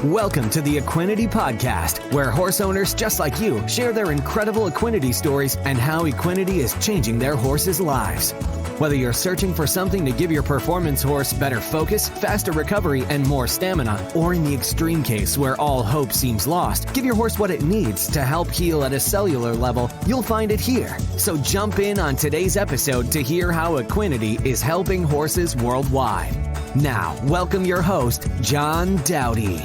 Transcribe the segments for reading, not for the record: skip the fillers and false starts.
Welcome to the Equinety Podcast, where horse owners just like you share their incredible Equinety stories and how Equinety is changing their horses' lives. Whether you're searching for something to give your performance horse better focus, faster recovery, and more stamina, or in the extreme case where all hope seems lost, give your horse what it needs to help heal at a cellular level, you'll find it here. So jump in on today's episode to hear how Equinety is helping horses worldwide. Now, welcome your host, John Dowdy.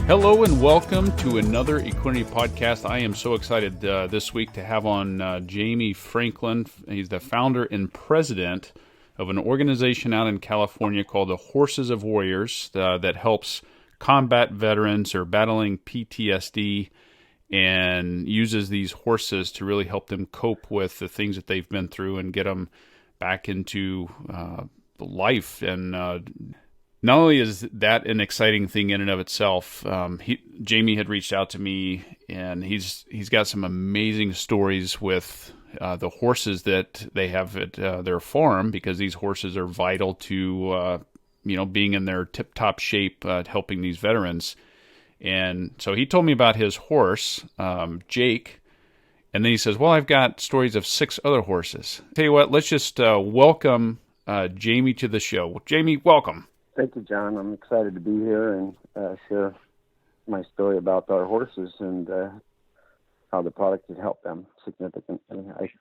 Hello and welcome to another Equinety Podcast. I am so excited this week to have on Jamie Franklin. He's the founder and president of an organization out in California called the Horses of Warriors that helps combat veterans who are battling PTSD and uses these horses to really help them cope with the things that they've been through and get them back into life. And not only is that an exciting thing in and of itself, Jamie had reached out to me, and he's got some amazing stories with the horses that they have at their farm, because these horses are vital to being in their tip-top shape, helping these veterans. And so he told me about his horse, Jake, and then he says, well, I've got stories of 6 other horses. Tell you what, let's just welcome Jamie to the show. Jamie, welcome. Thank you, John. I'm excited to be here and share my story about our horses and how the product has helped them significantly.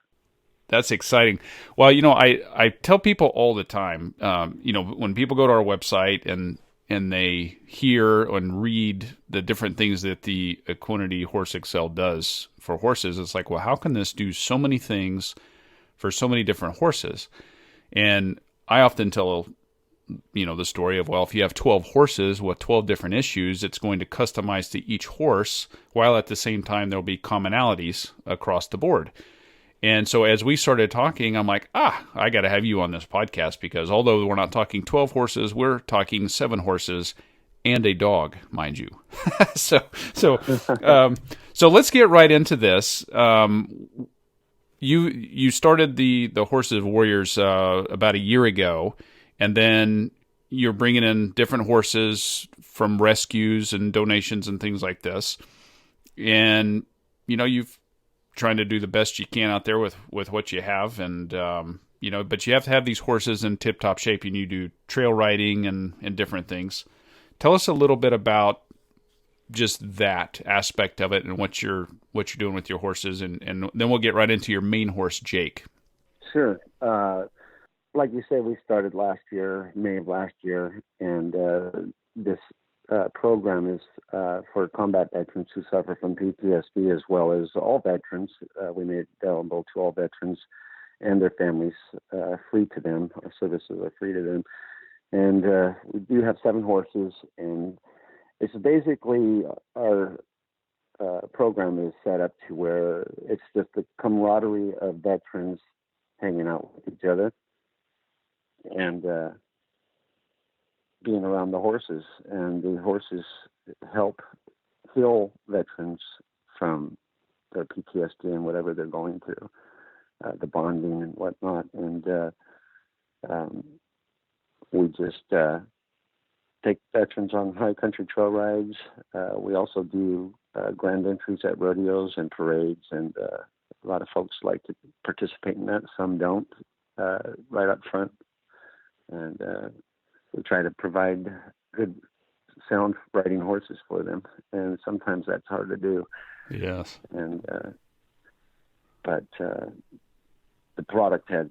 That's exciting. Well, I tell people all the time, when people go to our website and they hear and read the different things that the Equinety Horse Excel does for horses, it's like, well, how can this do so many things for so many different horses? And I often tell the story of, well, if you have 12 horses with 12 different issues, it's going to customize to each horse, while at the same time there'll be commonalities across the board. And so as we started talking, I'm like, I got to have you on this podcast, because although we're not talking 12 horses, we're talking 7 horses and a dog, mind you. So let's get right into this. You started the Horses of Warriors about a year ago. And then you're bringing in different horses from rescues and donations and things like this. And, you've trying to do the best you can out there with what you have. And, but you have to have these horses in tip-top shape, and you do trail riding and different things. Tell us a little bit about just that aspect of it and what you're doing with your horses. And then we'll get right into your main horse, Jake. Sure. Like you said, we started last year, May of last year, and this program is for combat veterans who suffer from PTSD, as well as all veterans. We made it available to all veterans and their families, free to them. Our services are free to them. And we do have 7 horses, and it's basically our program is set up to where it's just the camaraderie of veterans hanging out with each other and being around the horses. And the horses help heal veterans from their PTSD and whatever they're going through, the bonding and whatnot. And we just take veterans on high country trail rides. We also do grand entries at rodeos and parades, and a lot of folks like to participate in that. Some don't, right up front. And we try to provide good sound riding horses for them, and sometimes that's hard to do. Yes. And but the product has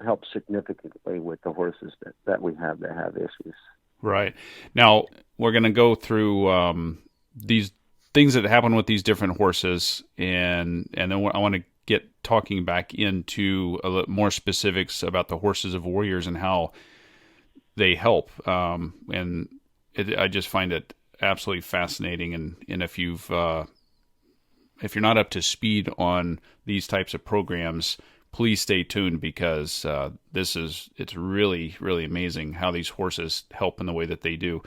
helped significantly with the horses that we have that have issues. Right. Now we're going to go through these things that happen with these different horses, and then I want to get talking back into a little more specifics about the Horses of Warriors and how they help. I just find it absolutely fascinating. And if you're not up to speed on these types of programs, please stay tuned, because it's really, really amazing how these horses help in the way that they do.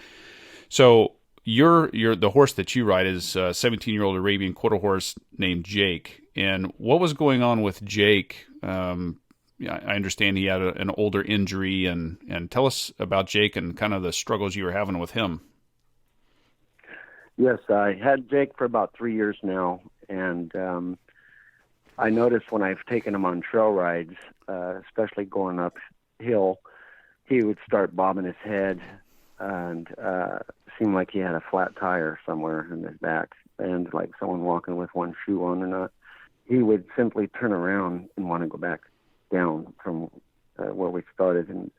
So the horse that you ride is a 17-year-old Arabian quarter horse named Jake. And what was going on with Jake? I understand he had an older injury, and tell us about Jake and kind of the struggles you were having with him. Yes, I had Jake for about 3 years now, and I noticed when I've taken him on trail rides, especially going uphill, he would start bobbing his head and seemed like he had a flat tire somewhere in his back, and like someone walking with one shoe on or not. He would simply turn around and want to go back down from where we started, and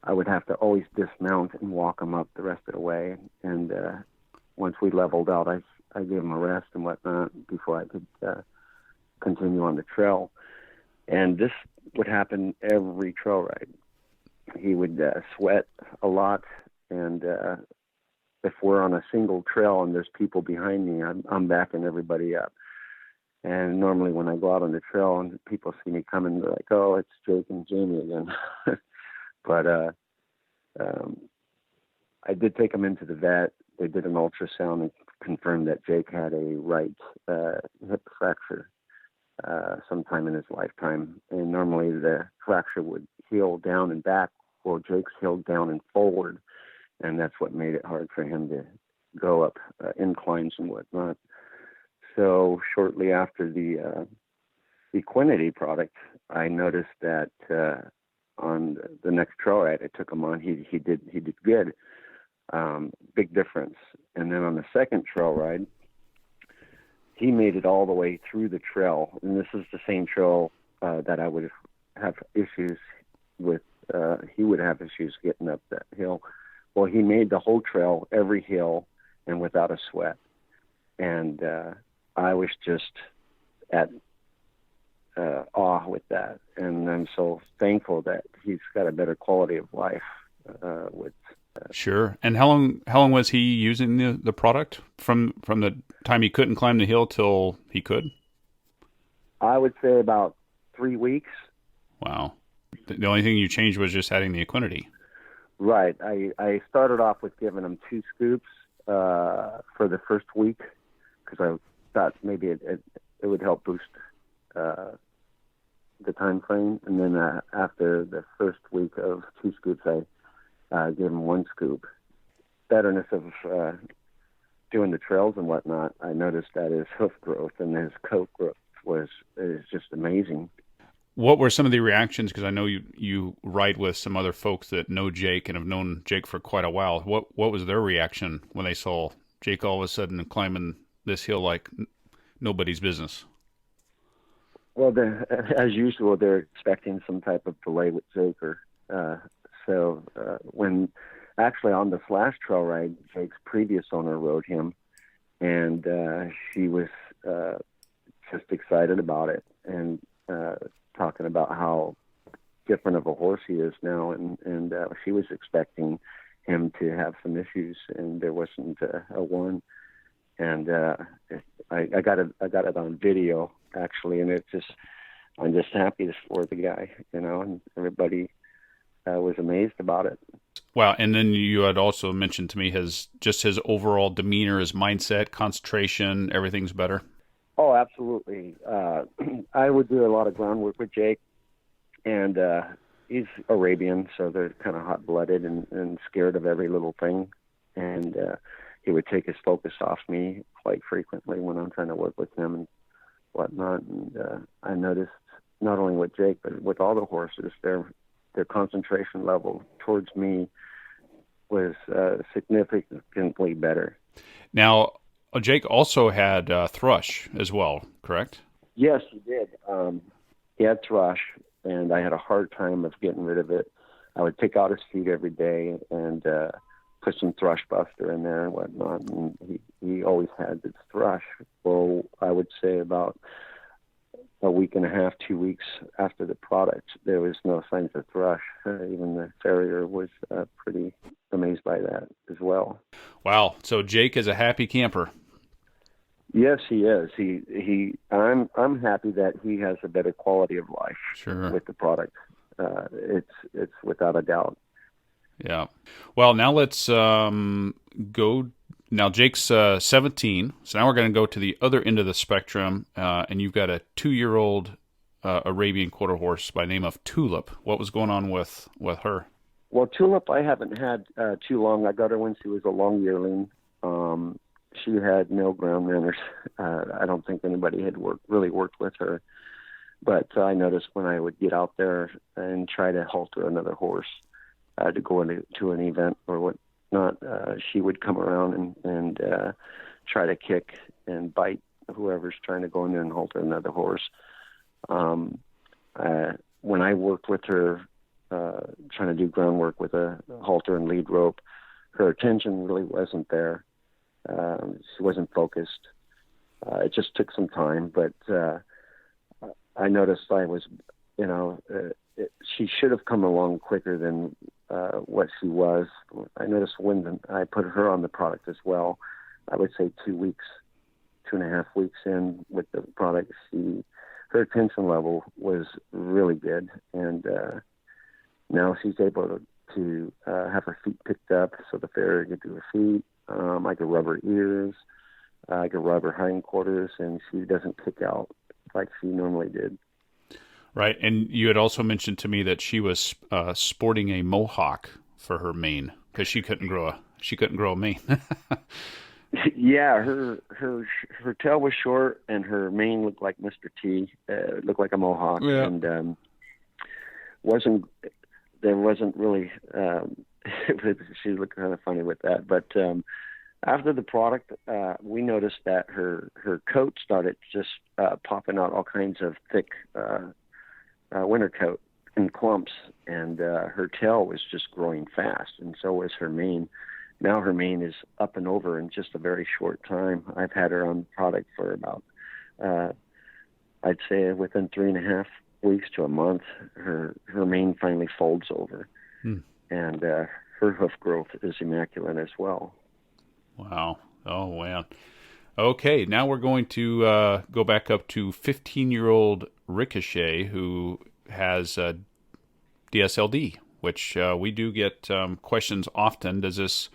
I would have to always dismount and walk him up the rest of the way. And once we leveled out, I gave him a rest and whatnot before I could continue on the trail. And this would happen every trail ride. He would sweat a lot, and if we're on a single trail and there's people behind me, I'm backing everybody up. And normally when I go out on the trail and people see me coming, they're like, "Oh, it's Jake and Jamie again." But I did take him into the vet. They did an ultrasound and confirmed that Jake had a right hip fracture sometime in his lifetime. And normally the fracture would heal down and back. Well, Jake's healed down and forward, and that's what made it hard for him to go up inclines and whatnot. So shortly after the Equinety product, I noticed that on the next trail ride I took him on, he did good, big difference. And then on the second trail ride, he made it all the way through the trail, and this is the same trail that I would have issues with. He would have issues getting up that hill. Well, he made the whole trail, every hill, and without a sweat. And I was just at awe with that, and I'm so thankful that he's got a better quality of life with. Sure. And how long was he using the product from the time he couldn't climb the hill till he could? I would say about 3 weeks. Wow. The only thing you changed was just adding the Equinety. Right. I started off with giving him 2 scoops for the first week because I thought maybe it would help boost the time frame. And then after the first week of 2 scoops, I gave him 1 scoop. Betterness of doing the trails and whatnot, I noticed that his hoof growth and his coat growth is just amazing. What were some of the reactions? Because I know you ride with some other folks that know Jake and have known Jake for quite a while. What was their reaction when they saw Jake all of a sudden climbing this hill like nobody's business? Well, as usual, they're expecting some type of delay with Jake. So when actually on this last trail ride, Jake's previous owner rode him, and she was just excited about it and talking about how different of a horse he is now, and she was expecting him to have some issues, and there wasn't a one. And I got it on video actually, and I'm just happy for the guy, and everybody was amazed about it. Wow. And then you had also mentioned to me his overall demeanor, his mindset, concentration, everything's better. Oh, absolutely. I would do a lot of groundwork with Jake, and he's Arabian, so they're kind of hot-blooded and scared of every little thing. And he would take his focus off me quite frequently when I'm trying to work with him and whatnot. And I noticed not only with Jake, but with all the horses, their concentration level towards me was significantly better. Now, Jake also had thrush as well, correct? Yes, he did. He had thrush, and I had a hard time of getting rid of it. I would pick out his feet every day and put some thrush buster in there and whatnot, and he always had this thrush. Well, I would say about a week and a half, 2 weeks after the product, there was no signs of thrush. Even the farrier was pretty amazed by that as well. Wow. So Jake is a happy camper. Yes, he is. I'm happy that he has a better quality of life. Sure. With the product. It's without a doubt. Yeah. Well, now let's go. Now Jake's 17, so now we're going to go to the other end of the spectrum, and you've got a 2-year-old Arabian quarter horse by the name of Tulip. What was going on with her? Well, Tulip I haven't had too long. I got her when she was a long yearling. She had no ground manners. I don't think anybody had really worked with her. But I noticed when I would get out there and try to halter another horse to go into an event or whatnot, she would come around and try to kick and bite whoever's trying to go in there and halter another horse. When I worked with her, trying to do groundwork with a halter and lead rope, her attention really wasn't there. She wasn't focused. It just took some time, but I noticed I was, she should have come along quicker than what she was. I noticed when I put her on the product as well, I would say 2 and a half weeks in with the product, her attention level was really good. And now she's able to have her feet picked up so the farrier can do her feet. I could rub her ears. I could rub her hindquarters, and she doesn't kick out like she normally did. Right, and you had also mentioned to me that she was sporting a mohawk for her mane because she couldn't grow a mane. Yeah, her tail was short, and her mane looked like Mr. T. Looked like a mohawk, yeah. And there wasn't really. She looked kind of funny with that, but. After the product, we noticed that her coat started just popping out all kinds of thick winter coat in clumps, and her tail was just growing fast, and so was her mane. Now her mane is up and over in just a very short time. I've had her on the product for about, I'd say within 3.5 weeks to a month, her mane finally folds over, and her hoof growth is immaculate as well. Wow. Oh, man. Okay, now we're going to go back up to 15-year-old Ricochet, who has DSLD, which we do get questions often. Does this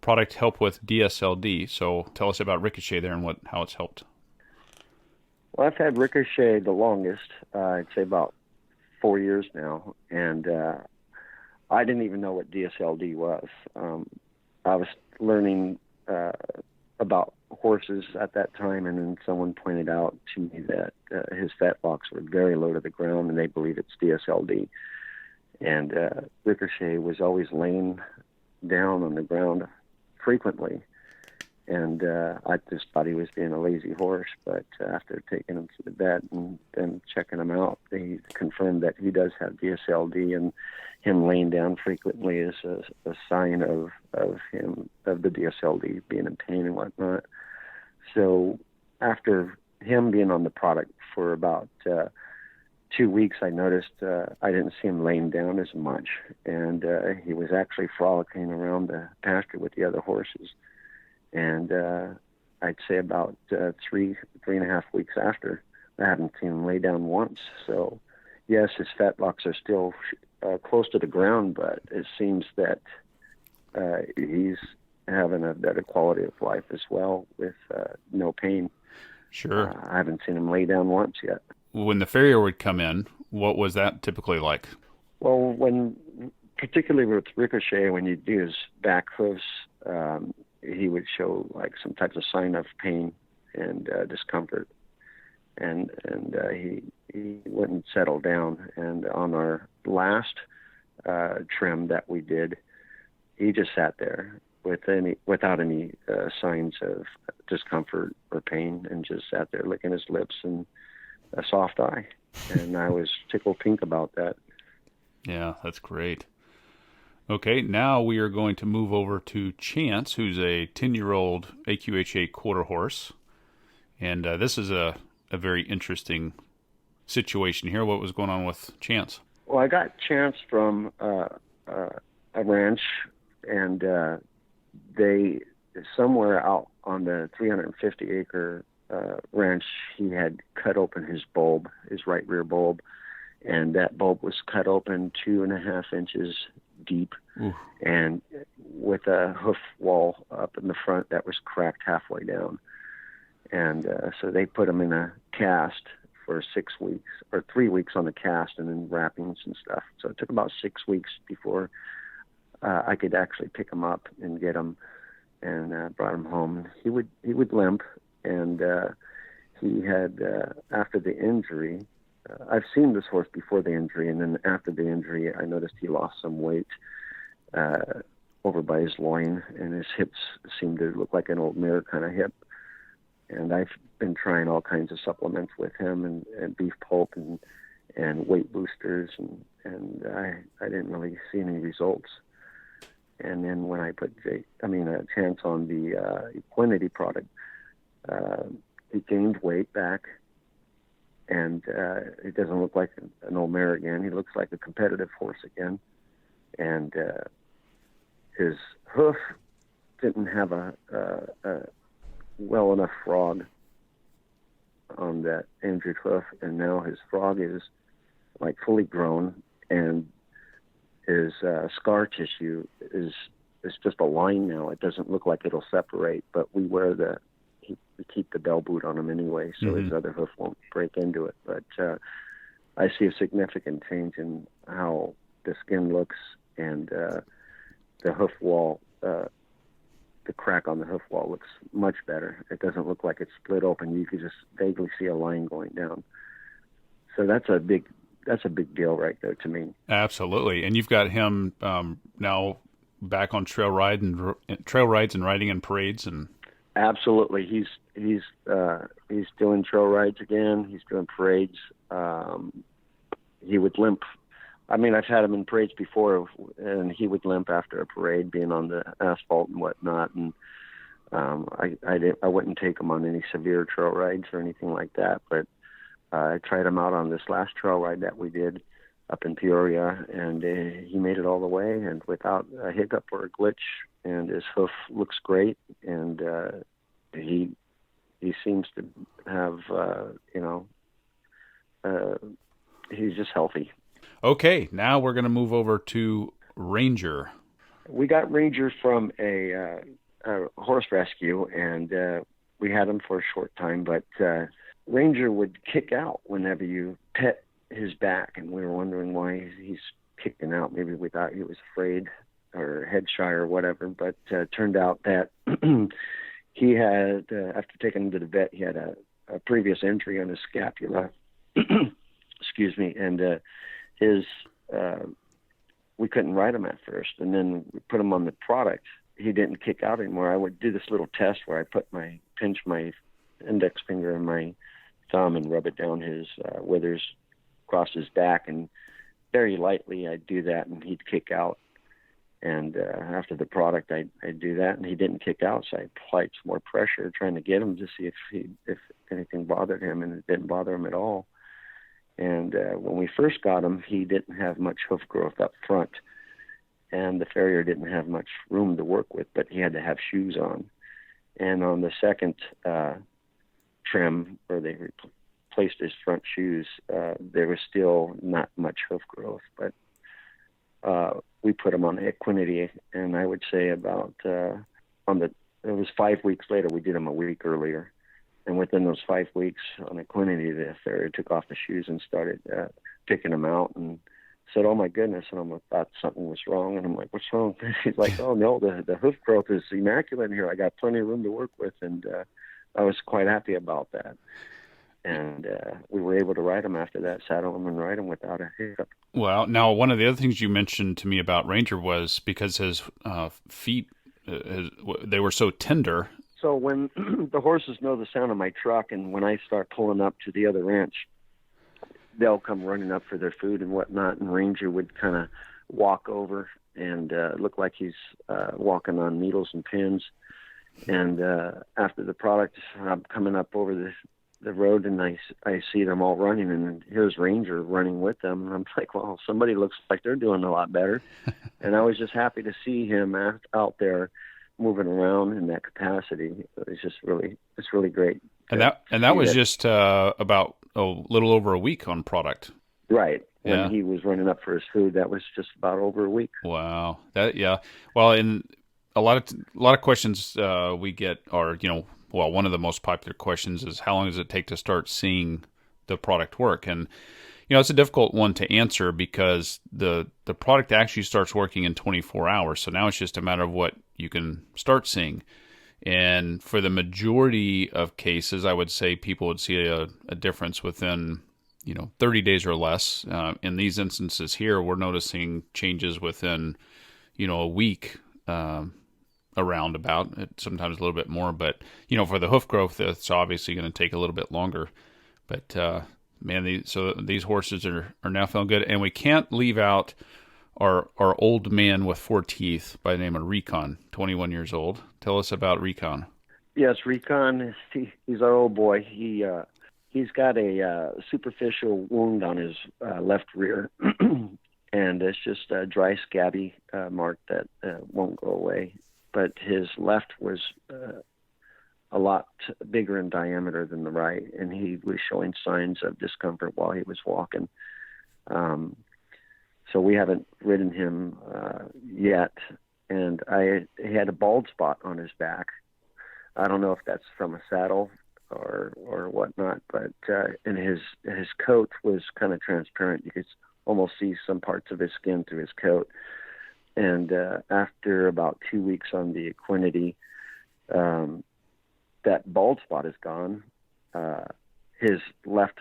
product help with DSLD? So tell us about Ricochet there and how it's helped. Well, I've had Ricochet the longest, I'd say about 4 years now, and I didn't even know what DSLD was. I was learning about horses at that time, and then someone pointed out to me that his fetlocks were very low to the ground, and they believe it's DSLD. And Ricochet was always laying down on the ground frequently, and I just thought he was being a lazy horse. But after taking him to the vet and then checking him out, they confirmed that he does have DSLD, and him laying down frequently is a sign of the DSLD being in pain and whatnot. So after him being on the product for about 2 weeks, I noticed I didn't see him laying down as much, and he was actually frolicking around the pasture with the other horses. And I'd say about 3.5 weeks after, I haven't seen him lay down once. So yes, his fetlocks are still close to the ground, but it seems that he's having a better quality of life as well with no pain. Sure. I haven't seen him lay down once yet. When the farrier would come in, what was that typically like? Well, particularly with Ricochet, when you do his back hooves, he would show like some types of sign of pain and discomfort, and he wouldn't settle down. And on our last trim that we did, he just sat there without any signs of discomfort or pain, and just sat there licking his lips and a soft eye. And I was tickled pink about that. Yeah, that's great. Okay, now we are going to move over to Chance, who's a 10-year-old AQHA quarter horse. And this is a very interesting situation here. What was going on with Chance? Well, I got Chance from a ranch, and they, somewhere out on the 350-acre ranch, he had cut open his bulb, his right rear bulb, and that bulb was cut open 2.5 inches deep. Ooh. And with a hoof wall up in the front that was cracked halfway down. And so they put him in a cast for 6 weeks, or 3 weeks on the cast, and then wrappings and stuff. So it took about 6 weeks before I could actually pick him up and get him and brought him home. He would limp, and he had after the injury. I've seen this horse before the injury, and then after the injury, I noticed he lost some weight over by his loin, and his hips seemed to look like an old mare kind of hip. And I've been trying all kinds of supplements with him, and beef pulp and weight boosters, and I didn't really see any results. And then when I put a chance on the Equinety product, he gained weight back, and he doesn't look like an old mare again. He looks like a competitive horse again, and his hoof didn't have a well enough frog on that injured hoof, and now his frog is like fully grown, and his scar tissue is just a line now. It doesn't look like it'll separate, but we keep the bell boot on him anyway, so his other hoof won't break into it. But I see a significant change in how the skin looks, and the hoof wall, the crack on the hoof wall looks much better. It doesn't look like it's split open. You can just vaguely see a line going down. So that's a big deal right there to me. Absolutely. And you've got him now back on trail rides and riding in parades, and absolutely, he's doing trail rides again. He's doing parades. He would limp. I mean, I've had him in parades before, and he would limp after a parade, being on the asphalt and whatnot. And I wouldn't take him on any severe trail rides or anything like that. But I tried him out on this last trail ride that we did up in Peoria, and he made it all the way, and without a hiccup or a glitch. And his hoof looks great, and he seems to have he's just healthy. Okay, now we're going to move over to Ranger. We got Ranger from a horse rescue, and we had him for a short time, but Ranger would kick out whenever you pet his back, and we were wondering why he's kicking out. Maybe we thought he was afraid or head shy or whatever, but turned out that he had, after taking him to the vet, he had a previous injury on his scapula. Excuse me, and we couldn't ride him at first, and then we put him on the product. He didn't kick out anymore. I would do this little test where I pinch my index finger and my thumb and rub it down his withers across his back, and very lightly I'd do that, and he'd kick out. And after the product, I'd do that, and he didn't kick out, so I applied some more pressure, trying to get him to see if anything bothered him, and it didn't bother him at all. And when we first got him, he didn't have much hoof growth up front, and the farrier didn't have much room to work with, but he had to have shoes on. And on the second trim, where they replaced his front shoes, there was still not much hoof growth, but we put him on Equinety, and I would say about it was 5 weeks later. We did him a week earlier. And within those 5 weeks on Equinety, the farrier took off the shoes and started picking them out, and said, "Oh my goodness!" And I thought something was wrong. And I'm like, "What's wrong?" He's like, "Oh no, the hoof growth is immaculate here. I got plenty of room to work with," and I was quite happy about that. And we were able to ride him after that, saddle him and ride him without a hiccup. Well, now one of the other things you mentioned to me about Ranger was because his feet, they were so tender. So when the horses know the sound of my truck, and when I start pulling up to the other ranch, they'll come running up for their food and whatnot, and Ranger would kind of walk over and look like he's walking on needles and pins. And after the product, I'm coming up over the road, and I see them all running, and here's Ranger running with them. And I'm like, well, somebody looks like they're doing a lot better. And I was just happy to see him out there moving around in that capacity. It's really great. And that was just about a little over a week on product. Right. Yeah. When he was running up for his food, that was just about over a week. Wow. Well, in a lot of questions we get are, one of the most popular questions is how long does it take to start seeing the product work? And It's a difficult one to answer because the product actually starts working in 24 hours. So now it's just a matter of what you can start seeing. And for the majority of cases, I would say people would see a difference within, 30 days or less. In these instances here, we're noticing changes within, a week, around about, sometimes a little bit more. But, for the hoof growth, it's obviously going to take a little bit longer. But, man, these horses are now feeling good. And we can't leave out our old man with 4 teeth by the name of Recon, 21 years old. Tell us about Recon. Yes, Recon, he's our old boy. He's got a superficial wound on his left rear, and it's just a dry, scabby mark that won't go away. But his left was a lot bigger in diameter than the right, and he was showing signs of discomfort while he was walking. So we haven't ridden him yet, and he had a bald spot on his back. I don't know if that's from a saddle or whatnot, but and his coat was kind of transparent. You could almost see some parts of his skin through his coat. And after about 2 weeks on the Equinety, that bald spot is gone. His left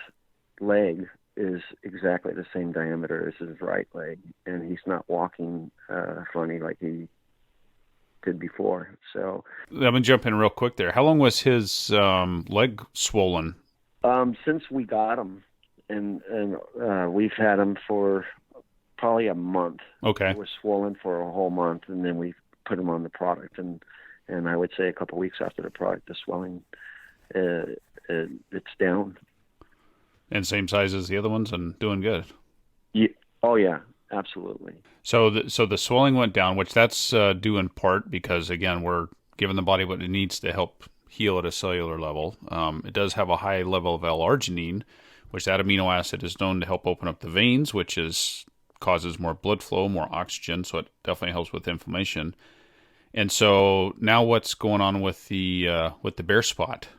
leg is exactly the same diameter as his right leg, and he's not walking funny like he did before. So let me jump in real quick there. How long was his leg swollen? Since we got him, and we've had him for probably a month. Okay. It was swollen for a whole month, and then we put him on the product, and I would say a couple of weeks after the product, the swelling it's down. And same size as the other ones and doing good. Yeah. Oh yeah, absolutely. So the swelling went down, which that's due in part because, again, we're giving the body what it needs to help heal at a cellular level. It does have a high level of L-arginine, which that amino acid is known to help open up the veins, which causes more blood flow, more oxygen, so it definitely helps with inflammation. And so now what's going on with the bare spot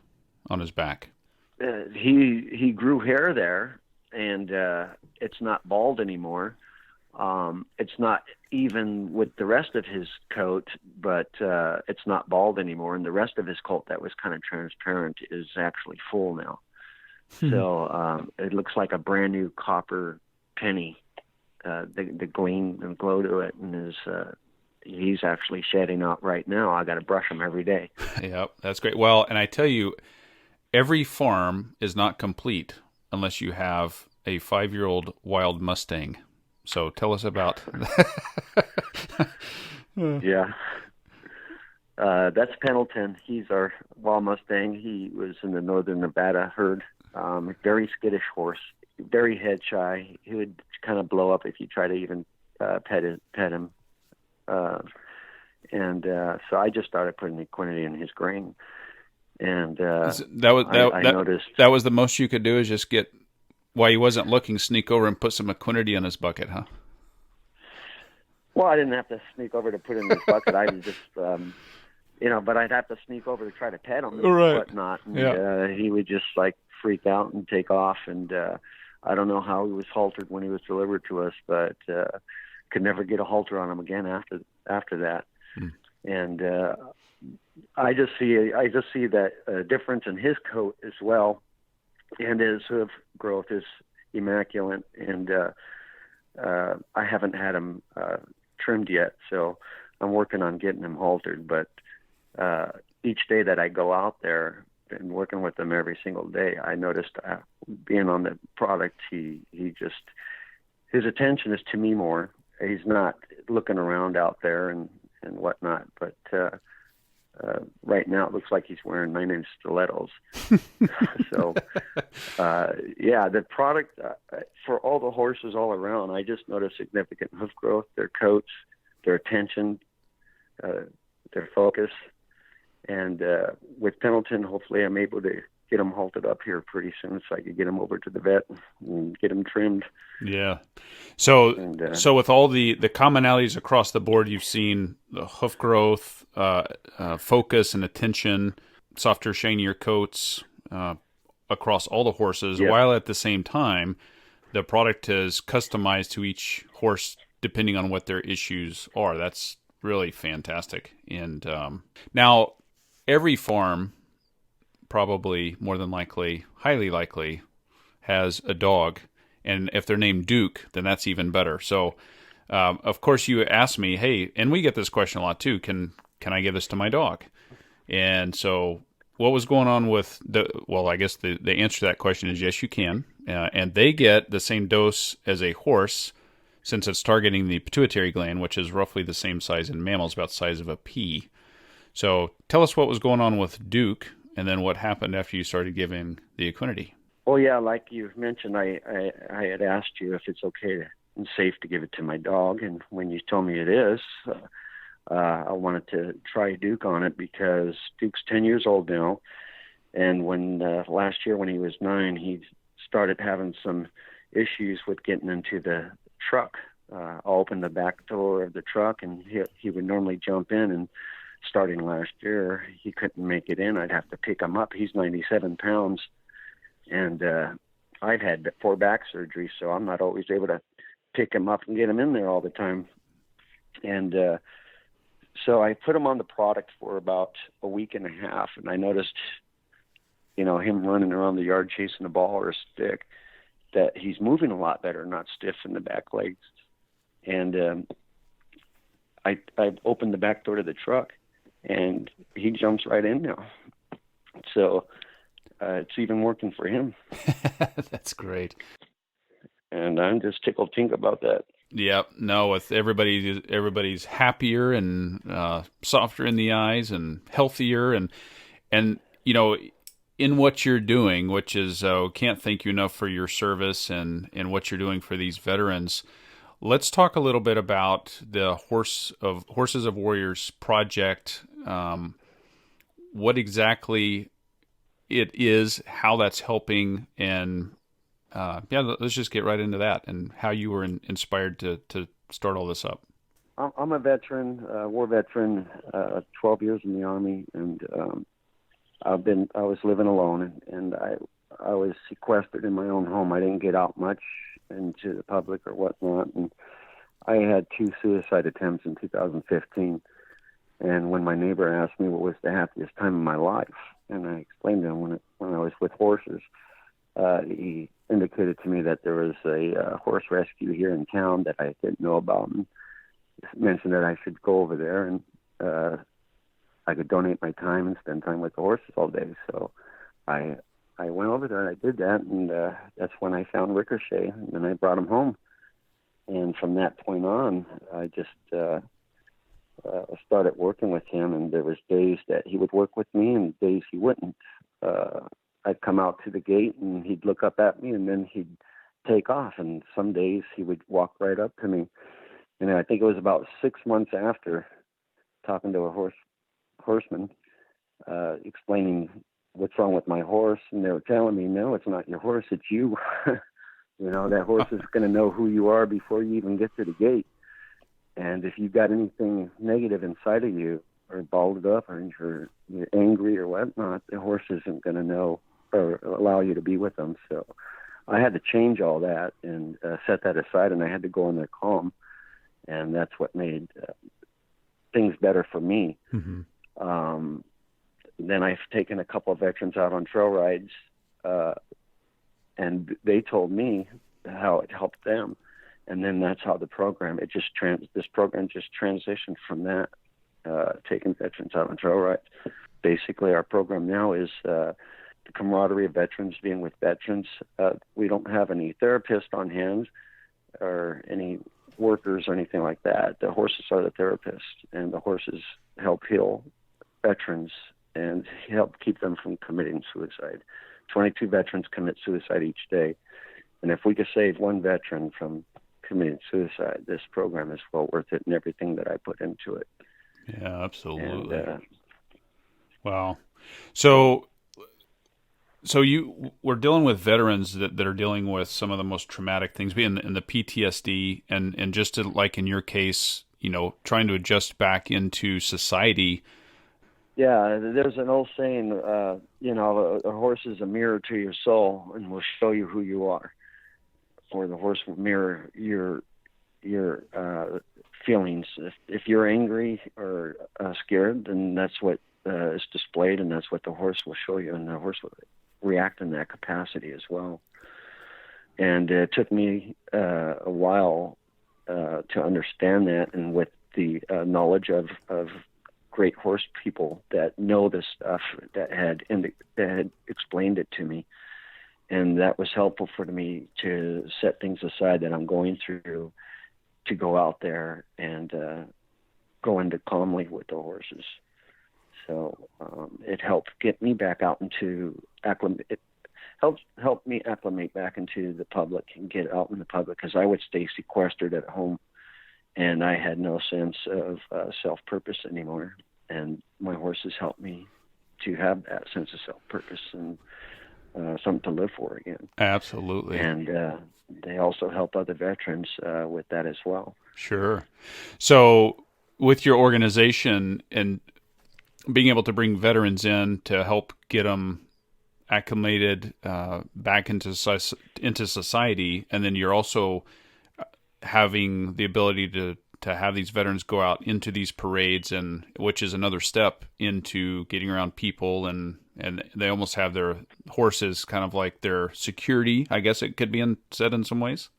on his back? He grew hair there, and it's not bald anymore. It's not even with the rest of his coat, but it's not bald anymore. And the rest of his coat that was kind of transparent is actually full now. So it looks like a brand new copper penny. The gleam and glow to it, and he's actually shedding out right now. I got to brush him every day. Yep, that's great. Well, and I tell you, every farm is not complete unless you have a 5-year-old wild Mustang. So tell us about Yeah. That's Pendleton. He's our wild Mustang. He was in the Northern Nevada herd. Very skittish horse, very head shy. He would kind of blow up if you try to even pet him. So I just started putting Equinety in his grain. And I noticed that was the most you could do, is just get, while he wasn't looking, sneak over and put some Equinety in his bucket, huh? Well, I didn't have to sneak over to put in his bucket. I was just, but I'd have to sneak over to try to pet him and whatnot. And he would just freak out and take off. And I don't know how he was haltered when he was delivered to us, but could never get a halter on him again after that. And I just see that difference in his coat as well, and his hoof growth is immaculate. And I haven't had him trimmed yet, so I'm working on getting him haltered. But each day that I go out there and working with him every single day, I noticed being on the product, his attention is to me more. He's not looking around out there and whatnot, but right now it looks like he's wearing 9-inch stilettos. So, the product for all the horses all around, I just noticed significant hoof growth, their coats, their attention, their focus. And with Pendleton, hopefully I'm able to get him halted up here pretty soon so I could get him over to the vet and get him trimmed. Yeah. So with all the commonalities across the board, you've seen the hoof growth, focus and attention, softer, shinier coats across all the horses, while at the same time the product is customized to each horse depending on what their issues are. That's really fantastic. And now every farm, probably more than likely, highly likely, has a dog. And if they're named Duke, then that's even better. So, of course, you asked me, hey, and we get this question a lot too, can I give this to my dog? And so what was going on with I guess the answer to that question is yes, you can. And they get the same dose as a horse since it's targeting the pituitary gland, which is roughly the same size in mammals, about the size of a pea. So tell us what was going on with Duke and then what happened after you started giving the Equinety. Well, yeah, like you mentioned, I had asked you if it's okay and safe to give it to my dog. And when you told me it is, I wanted to try Duke on it because Duke's 10 years old now. And when last year when he was 9, he started having some issues with getting into the truck. I opened the back door of the truck, and he would normally jump in. And starting last year, he couldn't make it in. I'd have to pick him up. He's 97 pounds. And I've had 4 back surgeries, so I'm not always able to pick him up and get him in there all the time. And so I put him on the product for about a week and a half, and I noticed, him running around the yard chasing a ball or a stick, that he's moving a lot better, not stiff in the back legs. And I opened the back door to the truck, and he jumps right in now. So it's even working for him. That's great. And I'm just tickled pink about that. Yep. No, with everybody's happier and softer in the eyes and healthier and in what you're doing, which is can't thank you enough for your service and what you're doing for these veterans. Let's talk a little bit about the Horses of Warriors project. What exactly it is, how that's helping, and let's just get right into that and how you were inspired to start all this up. I'm a veteran, war veteran, 12 years in the Army, and I was living alone, and I was sequestered in my own home. I didn't get out much into the public or whatnot, and I had 2 suicide attempts in 2015. And when my neighbor asked me what was the happiest time of my life, and I explained to him when I was with horses, he indicated to me that there was a horse rescue here in town that I didn't know about, and mentioned that I should go over there and I could donate my time and spend time with the horses all day. So I went over there and I did that, and that's when I found Ricochet, and then I brought him home. And from that point on, I just started working with him, and there was days that he would work with me and days he wouldn't. I'd come out to the gate and he'd look up at me and then he'd take off, and some days he would walk right up to me. And I think it was about 6 months after talking to a horseman, explaining what's wrong with my horse, and they were telling me, no, it's not your horse, it's you. That horse is going to know who you are before you even get to the gate. And if you've got anything negative inside of you, or balled up, or you're angry or whatnot, the horse isn't going to know or allow you to be with them. So I had to change all that and set that aside, and I had to go in there calm. And that's what made things better for me. Mm-hmm. Then I've taken a couple of veterans out on trail rides, and they told me how it helped them. And then that's how this program just transitioned from that, taking veterans out on trail rides. Basically, our program now is the camaraderie of veterans being with veterans. We don't have any therapists on hand or any workers or anything like that. The horses are the therapists, and the horses help heal veterans and help keep them from committing suicide. 22 veterans commit suicide each day. And if we could save one veteran from committing suicide, this program is well worth it and everything that I put into it. Yeah, absolutely. And, wow. So we're dealing with veterans that are dealing with some of the most traumatic things, being in the PTSD, and just to, like in your case, trying to adjust back into society. Yeah, there's an old saying, a horse is a mirror to your soul and will show you who you are. or the horse will mirror your feelings. If you're angry or scared, then that's what is displayed, and that's what the horse will show you, and the horse will react in that capacity as well. And it took me a while to understand that, and with the knowledge of great horse people that know this stuff, that had explained it to me, and that was helpful for me to set things aside that I'm going through, to go out there and go into calmly with the horses. So it helped get me back out into acclimate. It helped me acclimate back into the public and get out in the public, because I would stay sequestered at home, and I had no sense of self-purpose anymore. And my horses helped me to have that sense of self-purpose and something to live for again. Absolutely. And they also help other veterans with that as well. Sure. So with your organization and being able to bring veterans in to help get them acclimated back into society, and then you're also having the ability to have these veterans go out into these parades, and which is another step into getting around people, and they almost have their horses kind of like their security, I guess it could be said in some ways.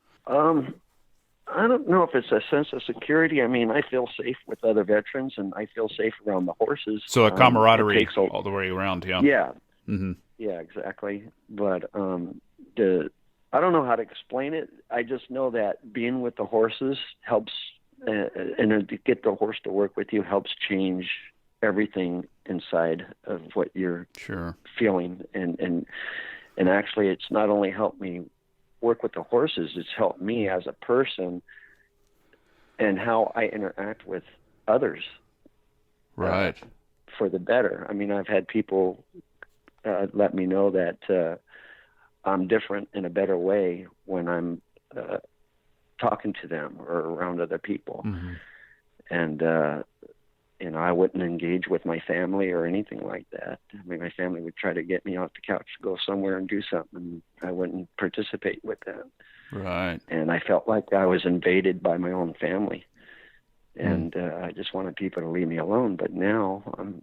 I don't know if it's a sense of security. I mean, I feel safe with other veterans, and I feel safe around the horses. So a camaraderie all the way around, yeah. Yeah. Mm-hmm. Yeah, exactly. But I don't know how to explain it. I just know that being with the horses helps, and to get the horse to work with you helps change everything inside of what you're feeling. And actually, it's not only helped me work with the horses, it's helped me as a person and how I interact with others. Right. For the better. I mean, I've had people let me know that I'm different in a better way when I'm talking to them or around other people. Mm-hmm. And, I wouldn't engage with my family or anything like that. I mean, my family would try to get me off the couch to go somewhere and do something, and I wouldn't participate with that. Right. And I felt like I was invaded by my own family. And I just wanted people to leave me alone. But now I'm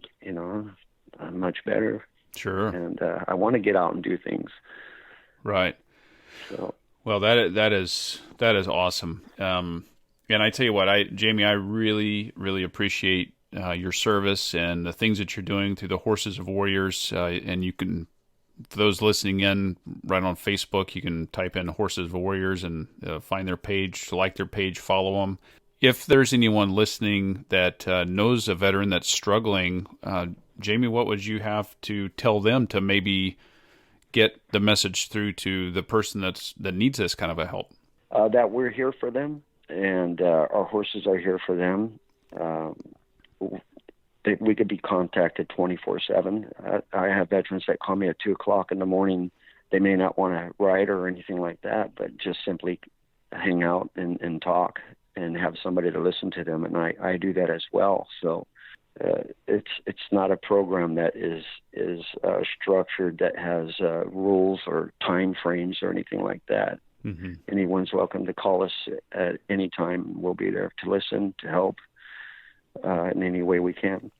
much better. Sure. And I want to get out and do things. Right. So. Well, that is awesome. And I tell you what, Jamie, I really, really appreciate your service and the things that you're doing through the Horses of Warriors. And you can, for those listening in, right on Facebook, you can type in Horses of Warriors and find their page, like their page, follow them. If there's anyone listening that knows a veteran that's struggling, Jamie, what would you have to tell them to maybe get the message through to the person that needs this kind of a help? That we're here for them, and our horses are here for them. We could be contacted 24/7. I have veterans that call me at 2:00 in the morning. They may not want to ride or anything like that, but just simply hang out and talk and have somebody to listen to them. And I do that as well. So it's not a program that is structured, that has rules or time frames or anything like that. Mm-hmm. Anyone's welcome to call us at any time. We'll be there to listen, to help in any way we can.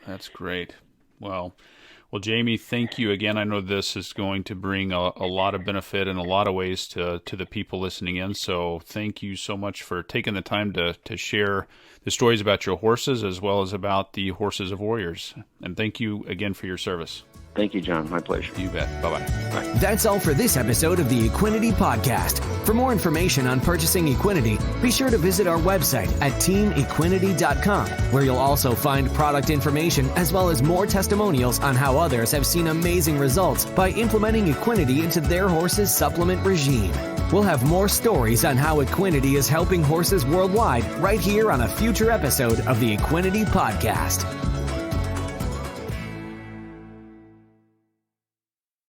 That's great. Well, Jamie, thank you again. I know this is going to bring a lot of benefit in a lot of ways to the people listening in. So thank you so much for taking the time to share the stories about your horses as well as about the Horses of Warriors. And thank you again for your service. Thank you, John. My pleasure. You bet. Bye-bye. Bye. That's all for this episode of the Equinety Podcast. For more information on purchasing Equinety, be sure to visit our website at teamequinety.com, where you'll also find product information as well as more testimonials on how others have seen amazing results by implementing Equinety into their horse's supplement regime. We'll have more stories on how Equinety is helping horses worldwide right here on a future episode of the Equinety Podcast.